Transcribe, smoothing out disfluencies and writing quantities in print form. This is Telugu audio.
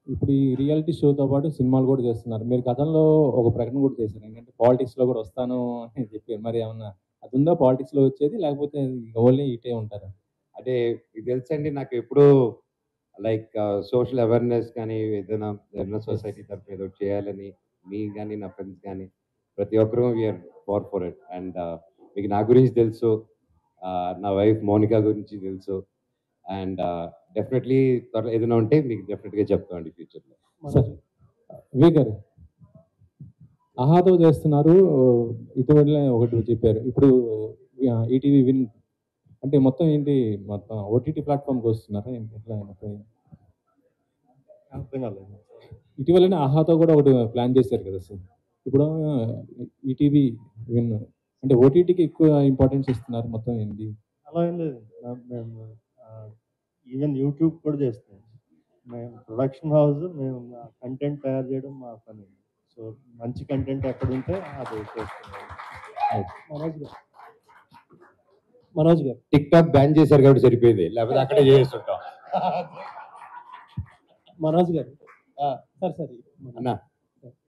ఇప్పుడు ఈ రియాలిటీ షోతో పాటు సినిమాలు కూడా చేస్తున్నారు. మీరు గతంలో ఒక ప్రకటన కూడా చేశారు. ఏంటంటే పాలిటిక్స్‌లో కూడా వస్తాను అని చెప్పారు. మరి ఏమన్నా అది ఉందా పాలిటిక్స్‌లో వచ్చేది? లేకపోతే ఓన్లీ ఇటే ఉంటారా? అంటే ఇది తెలుసండి నాకు ఎప్పుడూ లైక్ సోషల్ అవేర్‌నెస్ కానీ, ఏదైనా సొసైటీ తరపున ఏదో ఒకటి చేయాలని నేను గాని, నా ఫ్రెండ్స్ గాని ప్రతి ఒక్కరు we are for it. And మీకు నా గురించి తెలుసు. నా వైఫ్ మౌనిక గురించి తెలుసు. అండ్ డెఫినెట్‌లీ త్వరలో ఏదైనా ఉంటే మీకు డెఫినెట్‌గా చెప్తామండి ఫ్యూచర్‌లో. సార్ వివేక్ గారు ఆహాతో చేస్తున్నారు. ఇటీవలే ఒకటి చెప్పారు. ఇప్పుడు ఈటీవీ విన్ అంటే మొత్తం ఏంటి మొత్తం ఓటీటీ ప్లాట్‌ఫార్మ్‌కి వస్తున్నారా ఏంటి? ఎట్లా మొత్తం అర్థం కాలేదు. ఇటీవలనే ఆహాతో కూడా ఒకటి ప్లాన్ చేశారు కదా సార్. ఇప్పుడు ఈటీవీ విన్ అంటే ఓటీటీకి ఎక్కువ ఇంపార్టెన్స్ ఇస్తున్నారు మొత్తం ఏంటి? అలా ఏం లేదు. మేము ఈవెన్ యూట్యూబ్ కూడా చేస్తాం. మేము ప్రొడక్షన్ హౌస్, మేము కంటెంట్ తయారు చేయడం మా పని. సో మంచి కంటెంట్ ఎక్కడుంటే అది చేస్తున్నాం. మనోజ్ గారు టిక్ టాక్ బ్యాన్ చేశారు కాబట్టి సరిపోయింది. లేకపోతే అక్కడే చేస్తుంటాం. మనోజ్ గారు సార్ అన్న